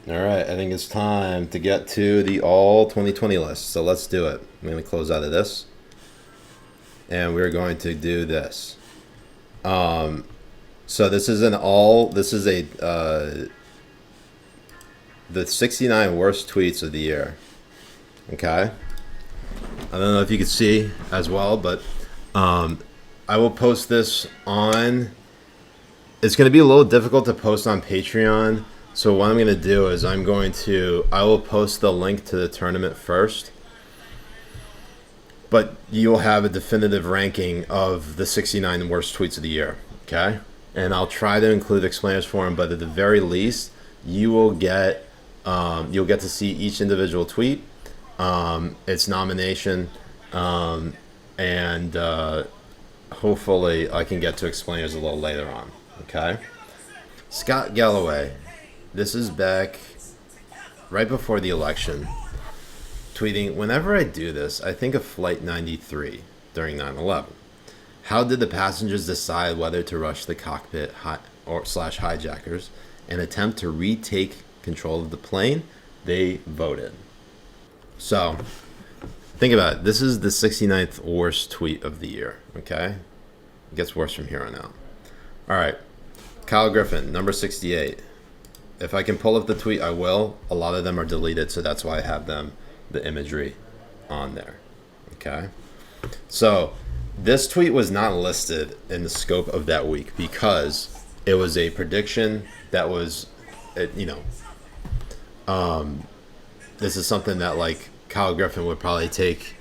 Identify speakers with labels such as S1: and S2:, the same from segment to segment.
S1: All right, I think it's time to get to the all 2020 list. So let's do it. I'm going to close out of this, and we're going to do this. So this is an all. This is a the 69 worst tweets of the year. Okay. I don't know if you can see as well, but I will post this on. It's going to be a little difficult to post on Patreon. So what I'm going to do is I will post the link to the tournament first, but you will have a definitive ranking of the 69 worst tweets of the year. Okay. And I'll try to include explainers for them, but at the very least, you'll get to see each individual tweet, its nomination, and hopefully I can get to explainers a little later on. Okay. Scott Galloway. This is back right before the election. Tweeting, whenever I do this, I think of Flight 93 during 9/11. How did the passengers decide whether to rush the cockpit slash hijackers and attempt to retake control of the plane? They voted. So, think about it. This is the 69th worst tweet of the year, okay? It gets worse from here on out. All right. Kyle Griffin, number 68. If I can pull up the tweet, I will. A lot of them are deleted, so that's why I have the imagery on there. Okay? So, this tweet was not listed in the scope of that week because it was a prediction that was, this is something that, like, Kyle Griffin would probably take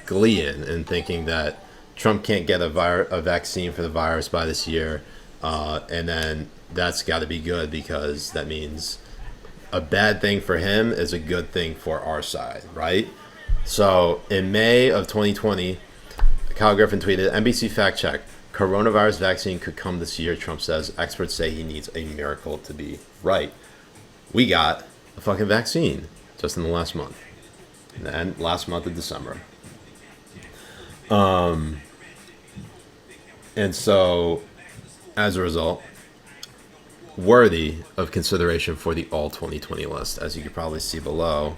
S1: glee in thinking that Trump can't get a vaccine for the virus by this year, and then that's got to be good because that means a bad thing for him is a good thing for our side, right? So in May of 2020, Kyle Griffin tweeted, NBC fact check, coronavirus vaccine could come this year, Trump says. Experts say he needs a miracle to be right. We got a fucking vaccine just in the last month. And last month of December. And so, as a result, worthy of consideration for the All-2020 list. As you can probably see below,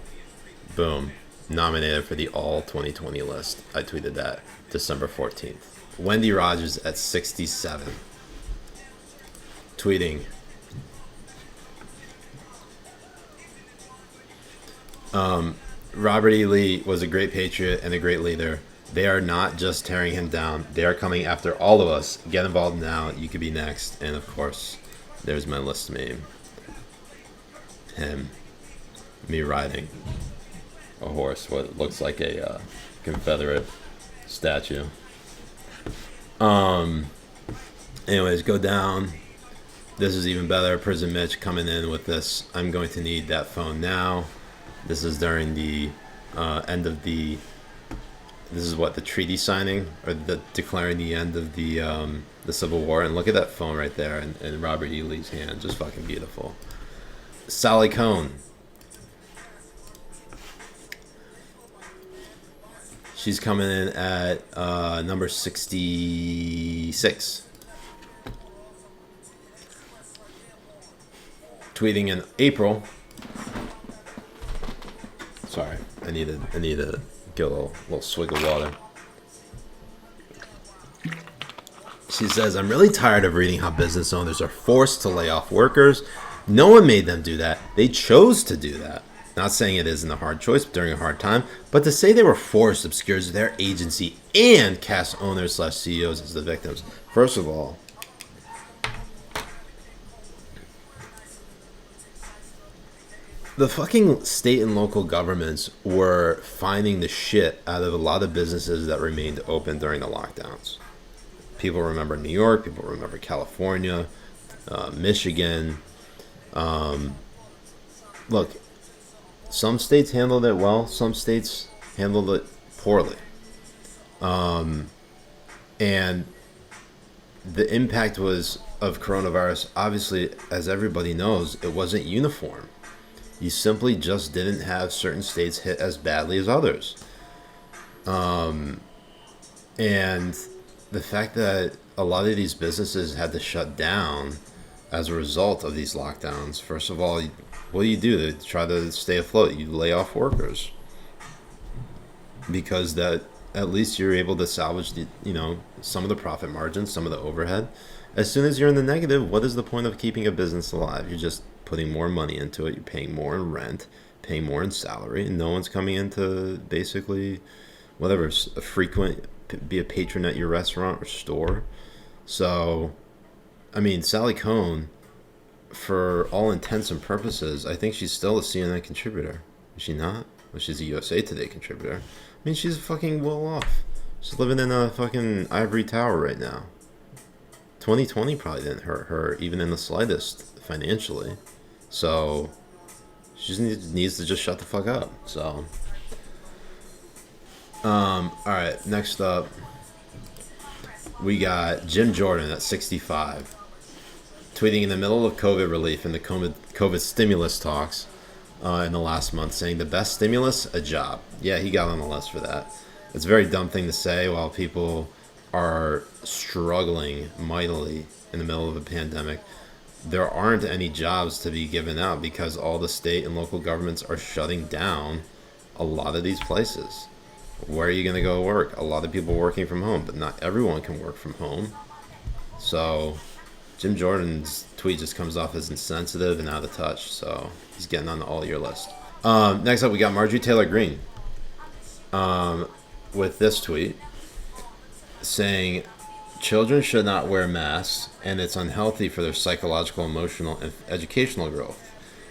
S1: boom, nominated for the All-2020 list. I tweeted that December 14th. Wendy Rogers at 67. Tweeting, Robert E. Lee was a great patriot and a great leader. They are not just tearing him down. They are coming after all of us. Get involved now. You could be next. And, of course, there's my list meme. Him. Me riding a horse. What looks like a Confederate statue. Anyways, go down. This is even better. Prison Mitch coming in with this. I'm going to need that phone now. This is during the end of the. This is what the treaty signing or the declaring the end of the Civil War. And look at that phone right there in Robert E. Lee's hand, just fucking beautiful. Sally Cohn. She's coming in at number 66. Tweeting in April. Sorry, I need to get a little swig of water. She says, I'm really tired of reading how business owners are forced to lay off workers. No one made them do that. They chose to do that. Not saying it isn't a hard choice during a hard time, but to say they were forced obscures their agency and casts owners / CEOs as the victims. First of all, the fucking state and local governments were finding the shit out of a lot of businesses that remained open during the lockdowns. People remember New York, people remember California, Michigan. Look, some states handled it well, some states handled it poorly. And the impact of coronavirus, obviously, as everybody knows, it wasn't uniform. You simply just didn't have certain states hit as badly as others. And the fact that a lot of these businesses had to shut down as a result of these lockdowns, first of all, what do you do to try to stay afloat? You lay off workers because that at least you're able to salvage the some of the profit margins, some of the overhead. As soon as you're in the negative, what is the point of keeping a business alive? You're just putting more money into it. You're paying more in rent, paying more in salary, and no one's coming in to basically whatever a frequent be a patron at your restaurant or store. So, I mean, Sally Cohn, for all intents and purposes, I think she's still a CNN contributor. Is she not? Well, she's a USA Today contributor. I mean, she's fucking well off. She's living in a fucking ivory tower right now. 2020 probably didn't hurt her even in the slightest financially. So she just needs to just shut the fuck up. So, all right. Next up, we got Jim Jordan at 65, tweeting in the middle of COVID relief and the COVID stimulus talks in the last month, saying the best stimulus, a job. Yeah, he got on the list for that. It's a very dumb thing to say while people are struggling mightily in the middle of a pandemic. There aren't any jobs to be given out because all the state and local governments are shutting down a lot of these places. Where are you going to go work? A lot of people working from home, but not everyone can work from home. So Jim Jordan's tweet just comes off as insensitive and out of touch. So he's getting on the all year list. Next up, we got Marjorie Taylor Greene with this tweet saying children should not wear masks and it's unhealthy for their psychological, emotional, and educational growth.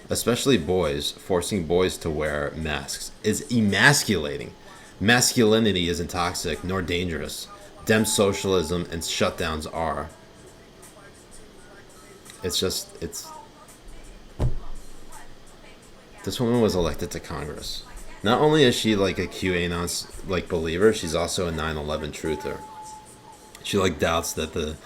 S1: Especially boys. Forcing boys to wear masks is emasculating. Masculinity isn't toxic nor dangerous. Dem socialism and shutdowns are. It's this woman was elected to Congress. Not only is she like a QAnon believer, she's also a 9/11 truther. She doubts that the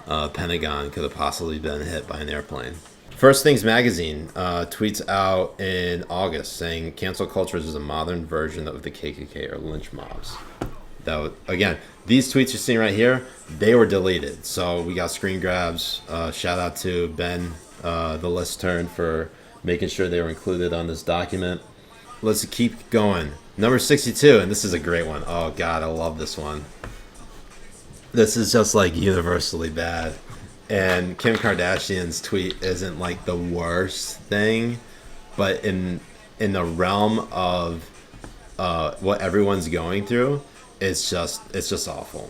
S1: Pentagon could have possibly been hit by an airplane. First Things Magazine tweets out in August saying cancel culture is a modern version of the KKK or lynch mobs. Again, these tweets you're seeing right here, they were deleted. So we got screen grabs. Shout out to Ben, the list turn, for making sure they were included on this document. Let's keep going. Number 62, and this is a great one. Oh, God, I love this one. This is just universally bad. And Kim Kardashian's tweet isn't the worst thing, but in the realm of what everyone's going through, it's just awful.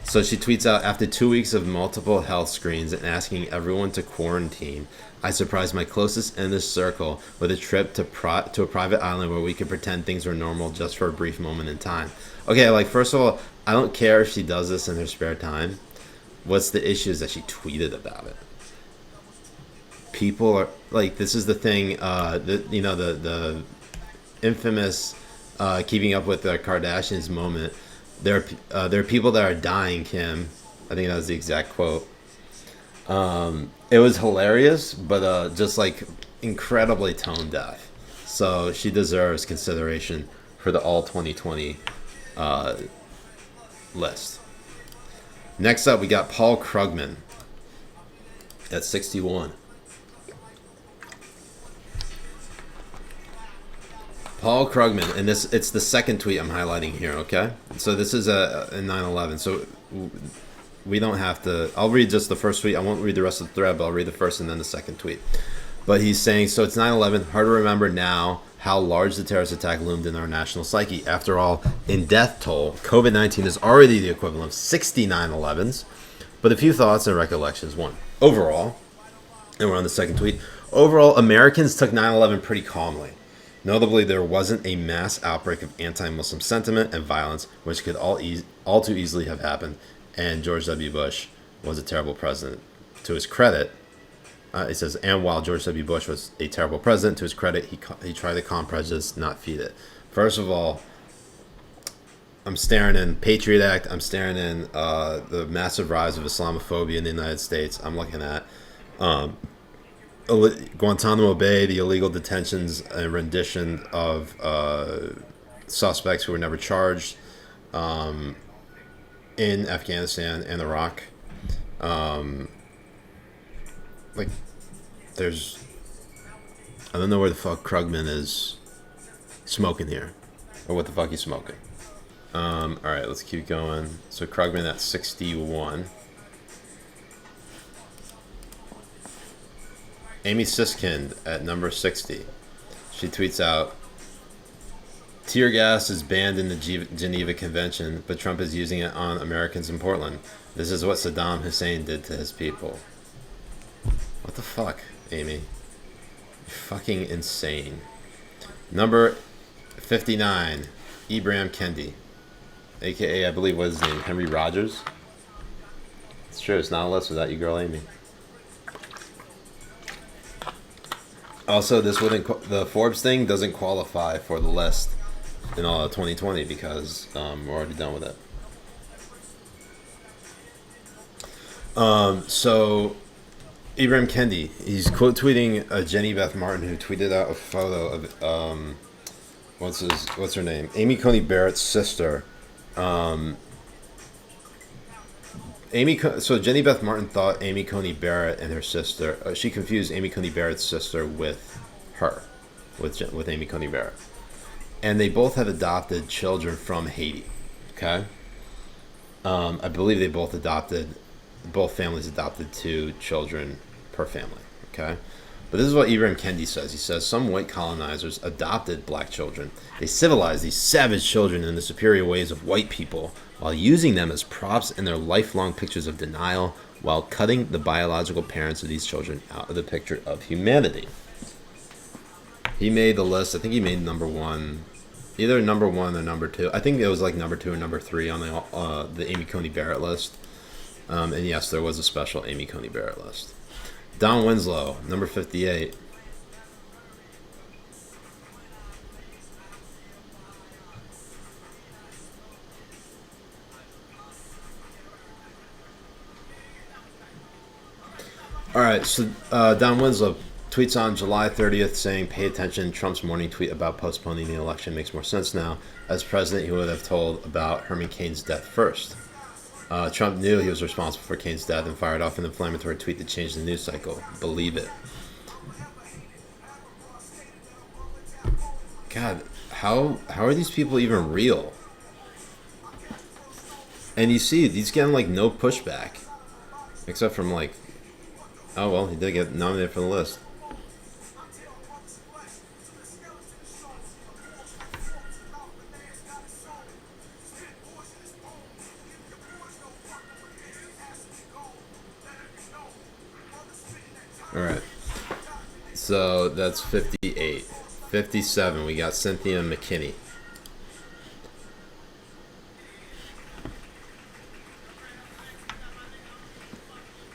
S1: So she tweets out, after 2 weeks of multiple health screens and asking everyone to quarantine, I surprised my closest inner circle with a trip to a private island where we could pretend things were normal just for a brief moment in time. Okay, first of all, I don't care if she does this in her spare time. What's the issue is that she tweeted about it. People are this is the thing, the infamous keeping up with the Kardashians moment. There are people that are dying, Kim. I think that was the exact quote. It was hilarious, but just incredibly tone deaf. So she deserves consideration for the All-2020 list. Next up, we got Paul Krugman at 61. Paul Krugman, and it's the second tweet I'm highlighting here, okay? So this is a 9/11, so we don't have to... I'll read just the first tweet. I won't read the rest of the thread, but I'll read the first and then the second tweet. But he's saying, so it's 9/11, hard to remember now how large the terrorist attack loomed in our national psyche. After all, in death toll, COVID-19 is already the equivalent of 60 9/11s. But a few thoughts and recollections. One, overall, and we're on the second tweet, overall, Americans took 9/11 pretty calmly. Notably, there wasn't a mass outbreak of anti-Muslim sentiment and violence, which could all too easily have happened, and George W. Bush was a terrible president. To his credit, it says, and while George W. Bush was a terrible president, to his credit, he tried to calm prejudice, not feed it. First of all, I'm staring in Patriot Act. I'm staring in the massive rise of Islamophobia in the United States. I'm looking at Guantanamo Bay, the illegal detentions and rendition of suspects who were never charged in Afghanistan and Iraq. There's I don't know where the fuck Krugman is smoking here. Or what the fuck he's smoking. Alright, let's keep going. So Krugman at 61. Amy Siskind at number 60. She tweets out, tear gas is banned in the Geneva Convention, but Trump is using it on Americans in Portland. This is what Saddam Hussein did to his people. What the fuck, Amy? You're fucking insane. Number 59, Ibram Kendi. AKA, I believe, what is his name? Henry Rogers? It's true, it's not a list without you, girl, Amy. Also, this wouldn't the Forbes thing doesn't qualify for the list in all of 2020 because we're already done with it. So Ibram Kendi, he's quote tweeting Jenny Beth Martin, who tweeted out a photo of what's her name? Amy Coney Barrett's sister. So Jenny Beth Martin thought Amy Coney Barrett and her sister. She confused Amy Coney Barrett's sister with her, with Amy Coney Barrett, and they both have adopted children from Haiti. Okay, I believe both families adopted 2 children per family. Okay, but this is what Ibram Kendi says. He says some white colonizers adopted black children. They civilized these savage children in the superior ways of white people, while using them as props in their lifelong pictures of denial, while cutting the biological parents of these children out of the picture of humanity. He made the list. I think he made number 1, either number 1 or number 2. I think it was like number 2 or number 3 on the Amy Coney Barrett list. And yes, there was a special Amy Coney Barrett list. Don Winslow, number 58. All right, so Don Winslow tweets on July 30th saying, pay attention, Trump's morning tweet about postponing the election makes more sense now. As president, he would have told about Herman Cain's death first. Trump knew he was responsible for Cain's death and fired off an inflammatory tweet that changed the news cycle. Believe it. God, how are these people even real? And you see, he's getting like no pushback. Except from like, oh well, he did get nominated for the list. Alright, so that's 58. 57, we got Cynthia McKinney.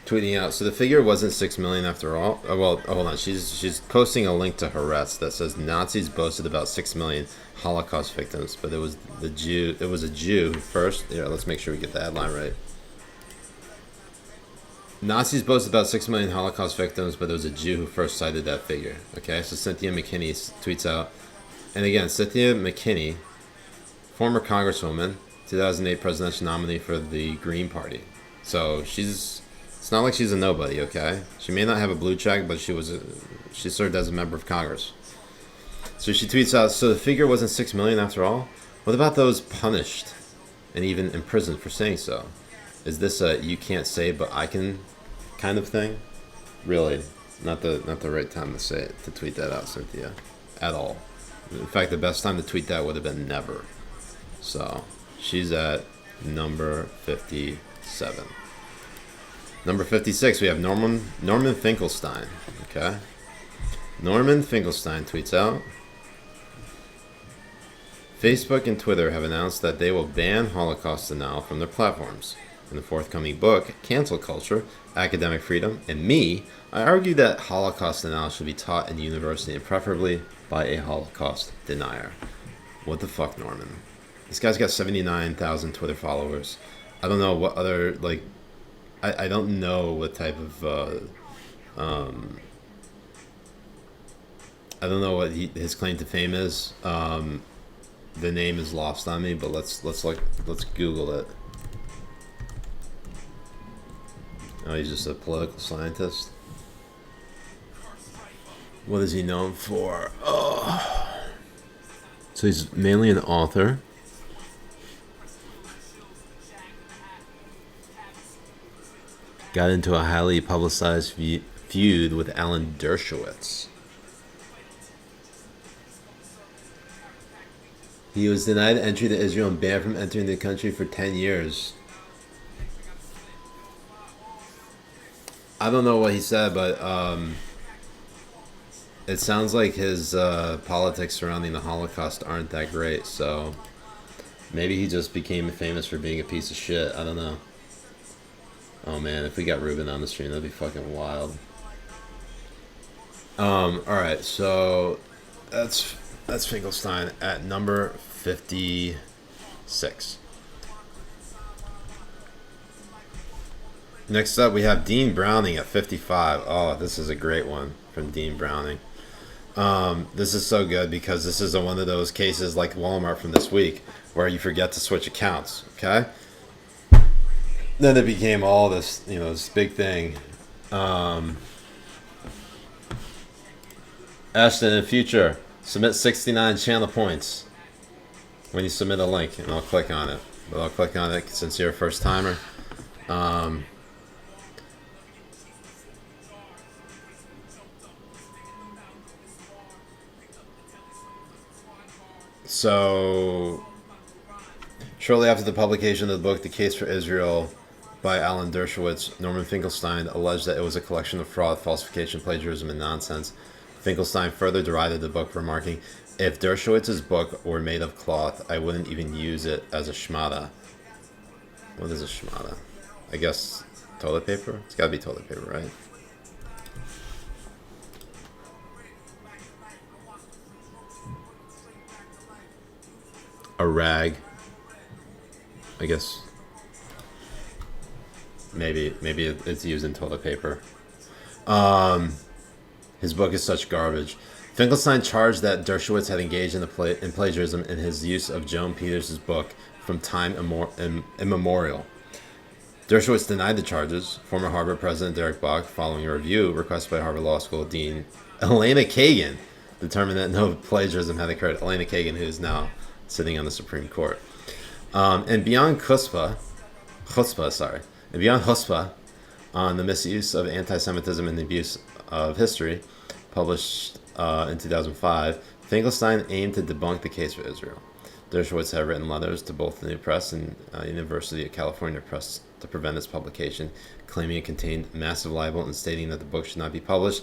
S1: Tweeting out, so the figure wasn't 6 million after all. Oh, well, hold on, she's posting a link to Haaretz that says Nazis boasted about 6 million Holocaust victims, but it was a Jew who first, yeah, let's make sure we get the headline right. Nazis boasted about 6 million Holocaust victims, but it was a Jew who first cited that figure. Okay, so Cynthia McKinney tweets out, and again, Cynthia McKinney, former Congresswoman, 2008 presidential nominee for the Green Party. So it's not like she's a nobody, okay? She may not have a blue check, but she served as a member of Congress. So she tweets out, so the figure wasn't 6 million after all? What about those punished and even imprisoned for saying so? Is this a you can't say but I can kind of thing? Really, not the right time to say it, to tweet that out, Cynthia, at all. In fact, the best time to tweet that would have been never. So she's at number 57. Number 56, we have Norman Finkelstein. Okay, Norman Finkelstein tweets out, Facebook and Twitter have announced that they will ban Holocaust denial from their platforms. In the forthcoming book, Cancel Culture, Academic Freedom, and Me, I argue that Holocaust denial should be taught in university and preferably by a Holocaust denier. What the fuck, Norman? This guy's got 79,000 Twitter followers. I don't know what other, like, I don't know what type of, I don't know what his claim to fame is. The name is lost on me, but let's Google it. Oh, he's just a political scientist. What is he known for? Oh. So he's mainly an author. Got into a highly publicized feud with Alan Dershowitz. He was denied entry to Israel and banned from entering the country for 10 years. I don't know what he said, but it sounds like his politics surrounding the Holocaust aren't that great, so maybe he just became famous for being a piece of shit. I don't know. Oh man, if we got Ruben on the stream, that'd be fucking wild. Alright, so that's Finkelstein at number 56. Next up, we have Dean Browning at 55. Oh, this is a great one from Dean Browning. This is so good because this is one of those cases like Walmart from this week where you forget to switch accounts, okay? Then it became all this, this big thing. Ashton, in the future, submit 69 channel points when you submit a link, and I'll click on it. But I'll click on it since you're a first timer. So, shortly after the publication of the book, The Case for Israel by Alan Dershowitz, Norman Finkelstein alleged that it was a collection of fraud, falsification, plagiarism, and nonsense. Finkelstein further derided the book, remarking, "If Dershowitz's book were made of cloth, I wouldn't even use it as a schmata." What is a schmata? I guess toilet paper? It's gotta be toilet paper, right? A rag. I guess maybe it's used in toilet paper. His book is such garbage. Finkelstein charged that Dershowitz had engaged in plagiarism in his use of Joan Peters' book from time immemorial. Dershowitz denied the charges. Former Harvard President Derek Bach, following a review requested by Harvard Law School Dean Elena Kagan, determined that no plagiarism had occurred. Elena Kagan, who is now sitting on the Supreme Court. And beyond chutzpah, on the misuse of anti-Semitism and the abuse of history, published in 2005, Finkelstein aimed to debunk the case for Israel. Dershowitz had written letters to both the New Press and University of California Press to prevent its publication, claiming it contained massive libel and stating that the book should not be published.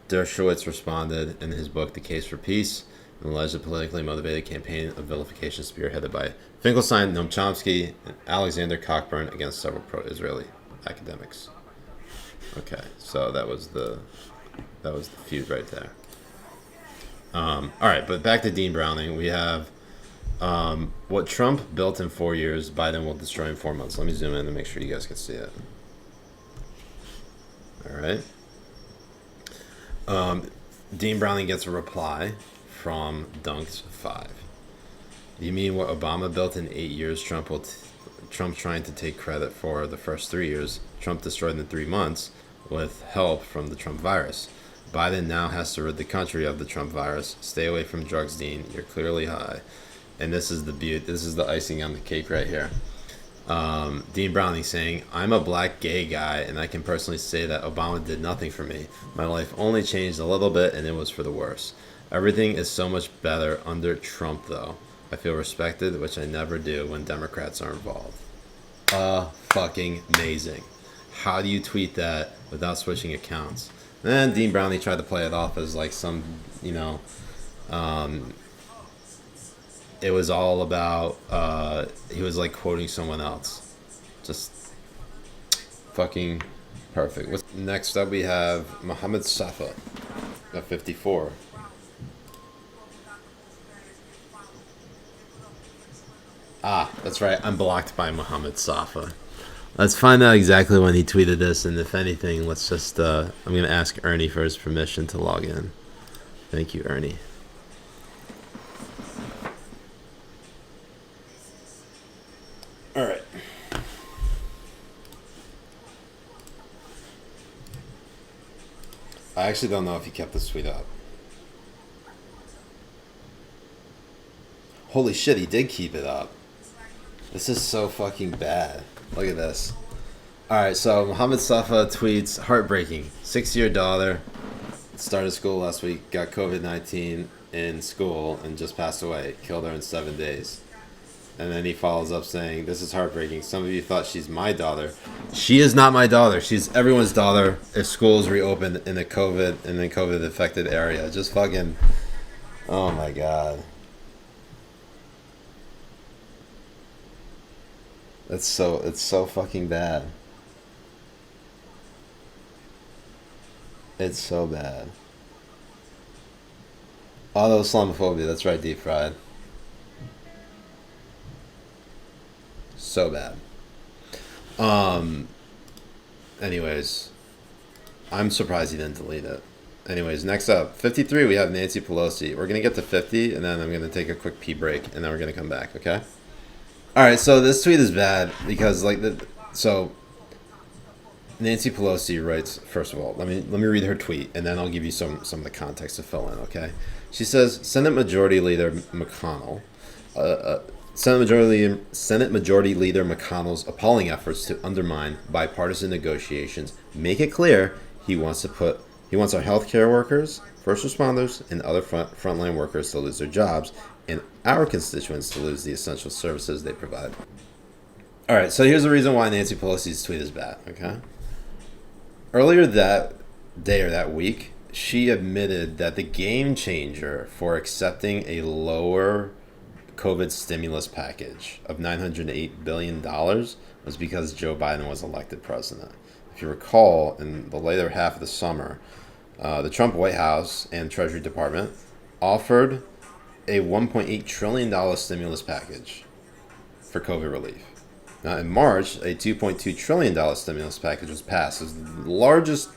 S1: Dershowitz responded in his book, The Case for Peace, an alleged politically motivated campaign of vilification spearheaded by Finkelstein, Noam Chomsky, and Alexander Cockburn against several pro-Israeli academics. Okay, so that was the feud right there. All right, but back to Dean Browning. We have what Trump built in 4 years, Biden will destroy in 4 months. Let me zoom in and make sure you guys can see it. All right. Dean Browning gets a reply from Dunks5. You mean what Obama built in 8 years? Trump trying to take credit for the first 3 years. Trump destroyed in 3 months with help from the Trump virus. Biden now has to rid the country of the Trump virus. Stay away from drugs, Dean. You're clearly high. And this is the beauty. This is the icing on the cake right here. Dean Browning saying, "I'm a black gay guy, and I can personally say that Obama did nothing for me. My life only changed a little bit, and it was for the worse. Everything is so much better under Trump, though. I feel respected, which I never do when Democrats are involved." Fucking amazing. How do you tweet that without switching accounts? And then Dean Browning tried to play it off as like some, it was all about, he was like quoting someone else. Just fucking perfect. Next up we have Mohammed Safa at 54. That's right. I'm blocked by Mohammed Safa. Let's find out exactly when he tweeted this, and if anything, let's just, I'm going to ask Ernie for his permission to log in. Thank you, Ernie. All right. I actually don't know if he kept this tweet up. Holy shit, he did keep it up. This is so fucking bad. Look at this. Alright, so Mohammed Safa tweets, heartbreaking. 6-year daughter started school last week, got COVID-19 in school, and just passed away. Killed her in 7 days. And then he follows up saying, this is heartbreaking. Some of you thought she's my daughter. She is not my daughter. She's everyone's daughter if schools reopened in the COVID affected area. Just fucking, oh my god. It's so fucking bad. It's so bad. Auto Islamophobia, that's right, deep fried. So bad. Anyways, I'm surprised he didn't delete it. Anyways, next up, 53, we have Nancy Pelosi. We're gonna get to 50, and then I'm gonna take a quick pee break, and then we're gonna come back. Okay. All right. So this tweet is bad because so Nancy Pelosi writes. First of all, let me read her tweet, and then I'll give you some of the context to fill in. Okay. She says, Senate Majority Leader McConnell. Senate Majority Leader McConnell's appalling efforts to undermine bipartisan negotiations make it clear he wants our healthcare workers, first responders, and other frontline workers to lose their jobs, and our constituents to lose the essential services they provide. All right, so here's the reason why Nancy Pelosi's tweet is bad. Okay. Earlier that day or that week, she admitted that the game changer for accepting a lower COVID stimulus package of $908 billion was because Joe Biden was elected president. If you recall, in the later half of the summer, the Trump White House and Treasury Department offered a $1.8 trillion stimulus package for COVID relief. Now, in March, a $2.2 trillion stimulus package was passed. It's the largest,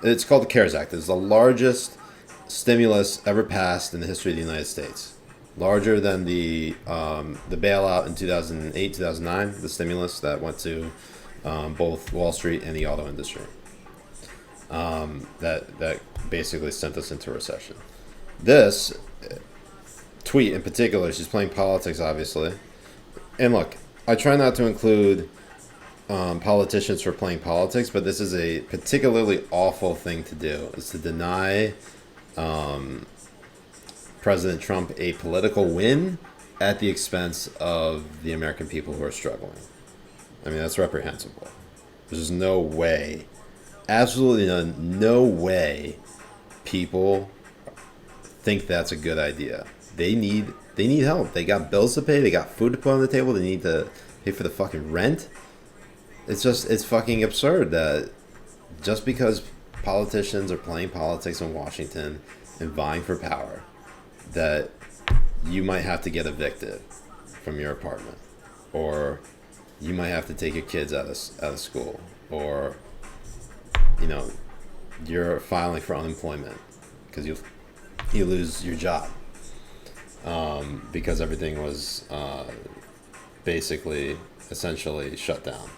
S1: it's called the CARES Act. It's the largest stimulus ever passed in the history of the United States. Larger than the bailout in 2008, 2009, the stimulus that went to both Wall Street and the auto industry. That basically sent us into recession. This tweet in particular, she's playing politics, obviously. And look, I try not to include politicians for playing politics, but this is a particularly awful thing to do, is to deny President Trump a political win at the expense of the American people who are struggling. I mean, that's reprehensible. There's no way, absolutely no way people think that's a good idea. They need help. They got bills to pay. They got food to put on the table. They need to pay for the fucking rent. It's fucking absurd that just because politicians are playing politics in Washington and vying for power, that you might have to get evicted from your apartment, or you might have to take your kids out of school, or you're filing for unemployment because you lose your job because everything was essentially shut down.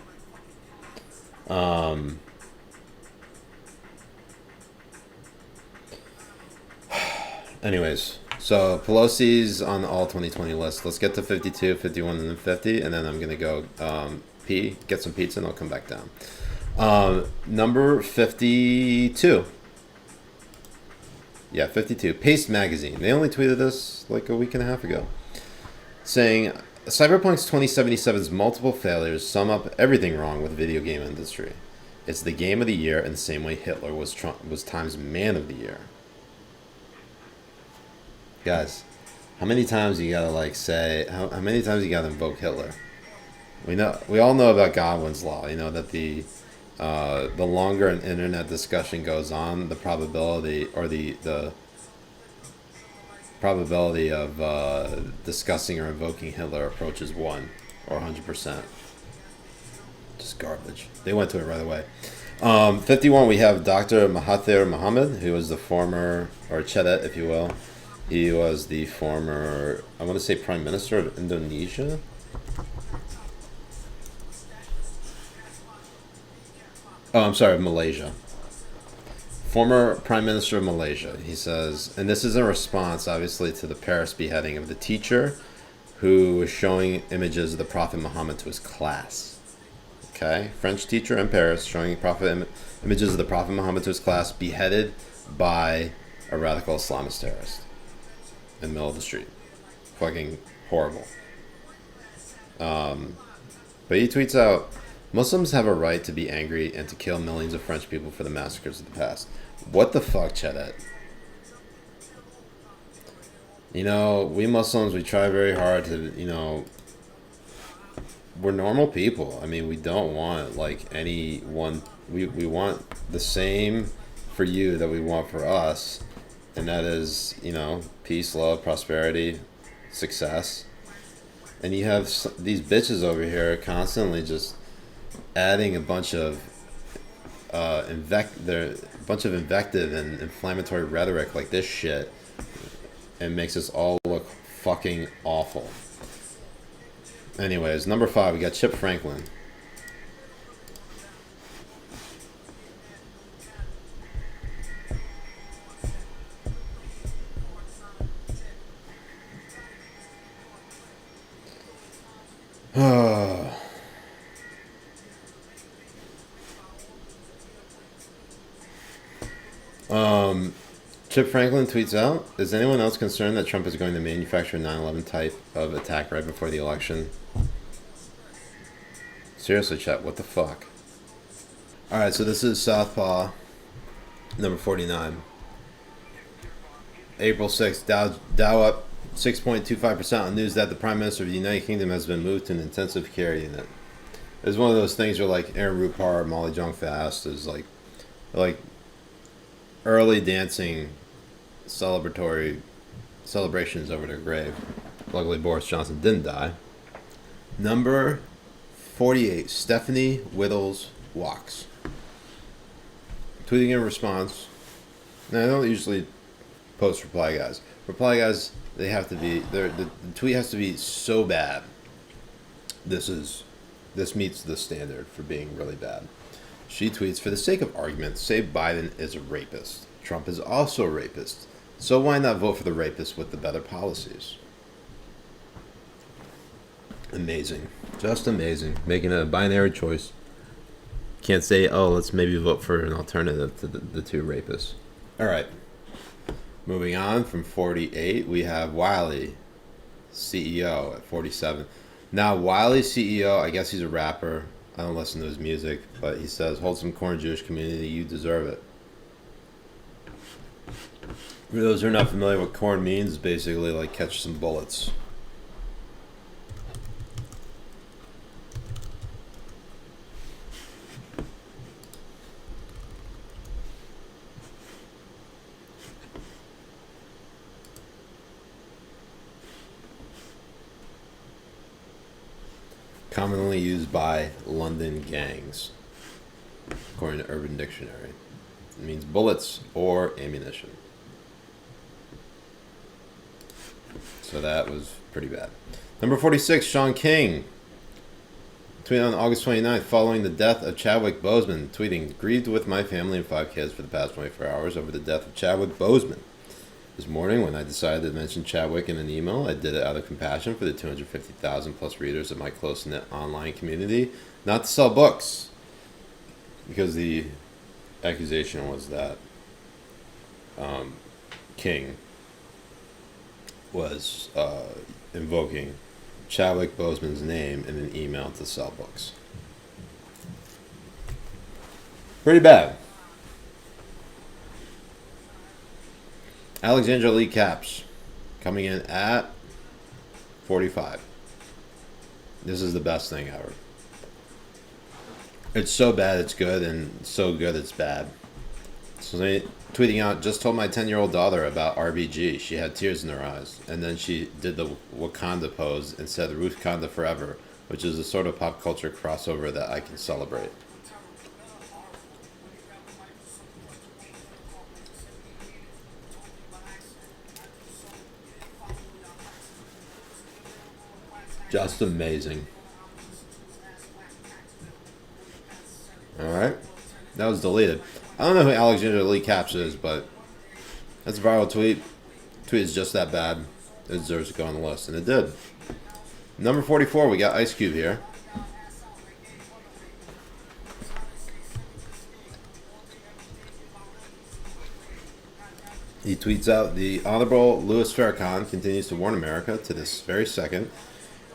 S1: Anyways, so Pelosi's on the All-2020 list. Let's get to 52, 51, and then 50, and then I'm going to go pee, get some pizza, and I'll come back down. Number 52. Yeah, 52. Paste Magazine. They only tweeted this like a week and a half ago, saying, Cyberpunk's 2077's multiple failures sum up everything wrong with the video game industry. It's the game of the year in the same way Hitler was Time's Man of the Year. Guys, how many times you gotta say how many times you gotta invoke Hitler? We all know about Godwin's law. You know that the longer an internet discussion goes on, the probability of discussing or invoking Hitler approaches 1 or 100%. Just garbage. They went to it right away. 51, we have Dr. Mahathir Mohamad, who was the former, or Chedet, if you will. He was the former, I want to say, Prime Minister of Indonesia. Oh, I'm sorry, of Malaysia. Former Prime Minister of Malaysia. He says, and this is in response, obviously, to the Paris beheading of the teacher who was showing images of the Prophet Muhammad to his class. Okay, French teacher in Paris showing images of the Prophet Muhammad to his class, beheaded by a radical Islamist terrorist in the middle of the street. Fucking horrible. But he tweets out, Muslims have a right to be angry and to kill millions of French people for the massacres of the past. What the fuck, Chedet? You know, we Muslims, we try very hard to, you know, we're normal people. I mean, we don't want, like, anyone, we want the same for you that we want for us. And that is, you know, peace, love, prosperity, success. And you have these bitches over here constantly just adding a bunch of invective and inflammatory rhetoric like this shit, and makes us all look fucking awful. Anyways, number 5, we got Chip Franklin. Chip Franklin tweets out, is anyone else concerned that Trump is going to manufacture a 9/11 type of attack right before the election? Seriously, chat, what the fuck? Alright, so this is Southpaw, number 49. April 6th, Dow up 6.25% on news that the Prime Minister of the United Kingdom has been moved to an intensive care unit. It's one of those things where, like, Aaron Rupar, Molly Jong Fast is like early dancing celebratory celebrations over their grave. Luckily, Boris Johnson didn't die. Number 48, Stephanie Whittles walks. Tweeting in response. Now, I don't usually post reply guys. Reply guys, they have to be, the tweet has to be so bad. This meets the standard for being really bad. She tweets, for the sake of argument, say Biden is a rapist. Trump is also a rapist. So why not vote for the rapist with the better policies? Amazing. Just amazing. Making a binary choice. Can't say, oh, let's maybe vote for an alternative to the two rapists. All right. Moving on from 48, we have Wiley, CEO, at 47. Now, Wiley, CEO, I guess he's a rapper. I don't listen to his music, but he says, hold some corn, Jewish community, you deserve it. For those who are not familiar, what corn means is basically like catch some bullets. Commonly used by London gangs, according to Urban Dictionary. It means bullets or ammunition. So that was pretty bad. Number 46, Sean King. Tweeted on August 29th, following the death of Chadwick Boseman, tweeting, grieved with my family and 5 kids for the past 24 hours over the death of Chadwick Boseman. This morning, when I decided to mention Chadwick in an email, I did it out of compassion for the 250,000 plus readers of my close-knit online community, not to sell books. Because the accusation was that King was invoking Chadwick Boseman's name in an email to sell books. Pretty bad. Alexandra Lee Caps coming in at 45. This is the best thing ever. It's so bad it's good, and so good it's bad. So they tweeting out, just told my 10-year-old daughter about RBG. She had tears in her eyes. And then she did the Wakanda pose and said Wakanda forever, which is a sort of pop culture crossover that I can celebrate. Just amazing. Alright. That was deleted. I don't know who Alexandra Lee Caps is, but that's a viral tweet. The tweet is just that bad. It deserves to go on the list, and it did. Number 44, we got Ice Cube here. He tweets out, the Honorable Louis Farrakhan continues to warn America to this very second,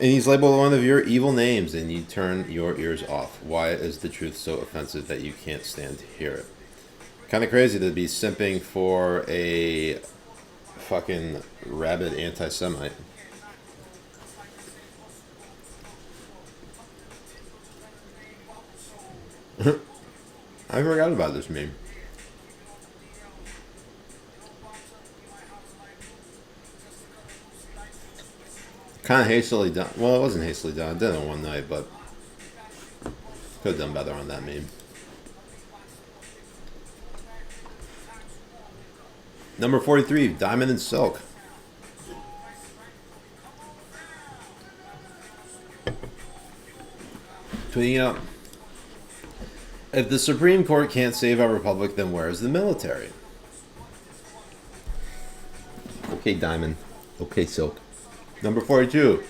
S1: and he's labeled one of your evil names, and you turn your ears off. Why is the truth so offensive that you can't stand to hear it? Kind of crazy to be simping for a fucking rabid anti-Semite. I forgot about this meme. Kind of hastily done. Well, it wasn't hastily done. I did it in one night, but could have done better on that meme. Number 43, Diamond and Silk. Tweeting out, if the Supreme Court can't save our republic, then where is the military? Okay, Diamond. Okay, Silk. Number 42,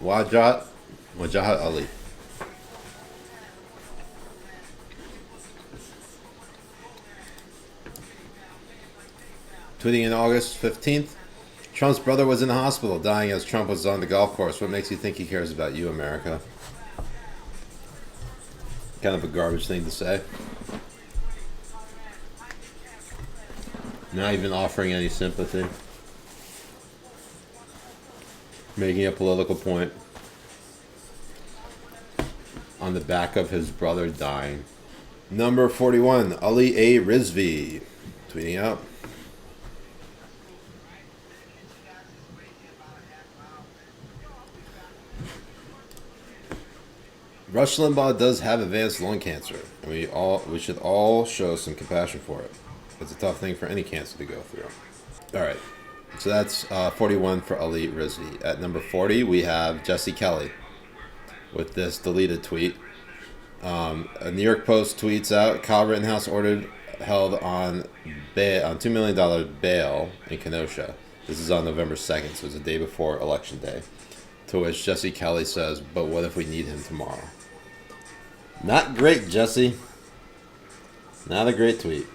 S1: Wajahat Ali. Tweeting in August 15th, Trump's brother was in the hospital dying as Trump was on the golf course. What makes you think he cares about you, America? Kind of a garbage thing to say. Not even offering any sympathy. Making a political point on the back of his brother dying. Number 41, Ali A. Rizvi. Tweeting out, Rush Limbaugh does have advanced lung cancer, and we should all show some compassion for it. It's a tough thing for any cancer to go through. All right, so that's 41 for Ali Rizvi. At number 40, we have Jesse Kelly with this deleted tweet. A New York Post tweets out, Kyle Rittenhouse held on $2 million bail in Kenosha. This is on November 2nd, so it's the day before Election Day. To which Jesse Kelly says, but what if we need him tomorrow? Not great, Jesse. Not a great tweet.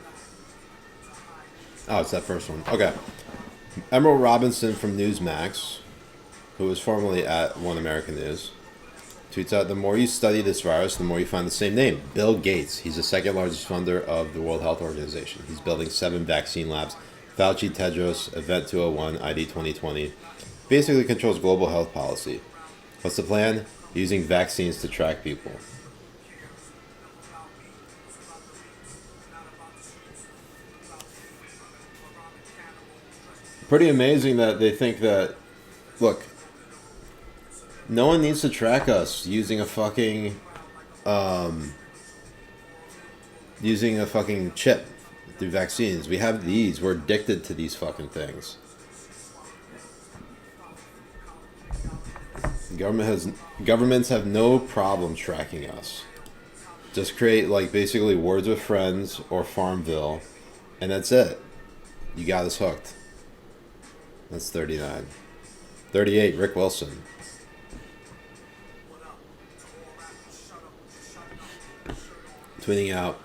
S1: Oh, it's that first one. Okay. Emerald Robinson from Newsmax, who was formerly at One American News, tweets out, the more you study this virus, the more you find the same name, Bill Gates. He's the second largest funder of the World Health Organization. He's building 7 vaccine labs. Fauci, Tedros, Event 201, ID 2020. Basically controls global health policy. What's the plan? Using vaccines to track people. Pretty amazing that they think that, look, no one needs to track us using a fucking chip through vaccines. We have these. We're addicted to these fucking things. Governments have no problem tracking us. Just create basically Words with Friends or Farmville, and that's it. You got us hooked. That's 39. 38, Rick Wilson. Tweeting out,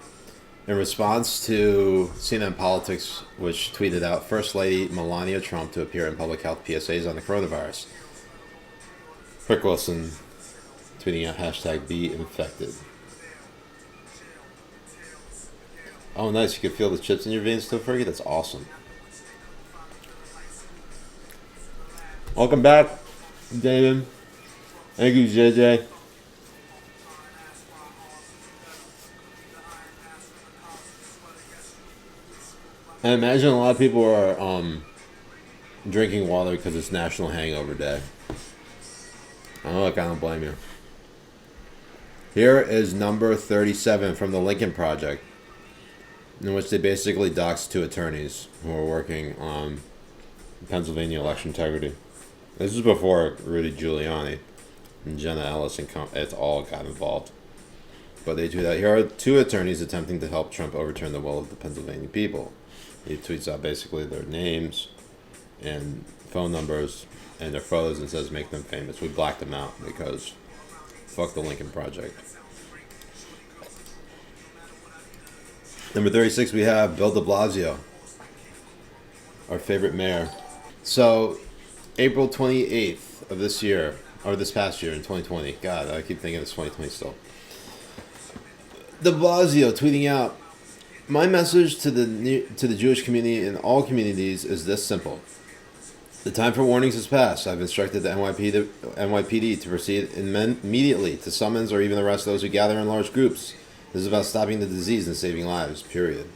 S1: in response to CNN Politics, which tweeted out, First Lady Melania Trump to appear in public health PSAs on the coronavirus. Rick Wilson tweeting out, hashtag be infected. Oh, nice. You can feel the chips in your veins still, Fergie? That's awesome. Welcome back, David. Thank you, JJ. I imagine a lot of people are drinking water because it's National Hangover Day. Oh, look, I don't blame you. Here is number 37 from the Lincoln Project, in which they basically doxed 2 attorneys who were working on Pennsylvania election integrity. This is before Rudy Giuliani and Jenna Ellis and it all got involved. But they tweet out, here are 2 attorneys attempting to help Trump overturn the will of the Pennsylvania people. He tweets out basically their names and phone numbers and their photos and says make them famous. We blacked them out because fuck the Lincoln Project. Number 36, we have Bill de Blasio, our favorite mayor. So, April 28th of this year, or this past year in 2020. God, I keep thinking it's 2020 still. De Blasio tweeting out, "My message to the Jewish community and all communities is this simple. The time for warnings has passed. I've instructed the NYPD to proceed immediately to summons or even arrest those who gather in large groups. This is about stopping the disease and saving lives, period."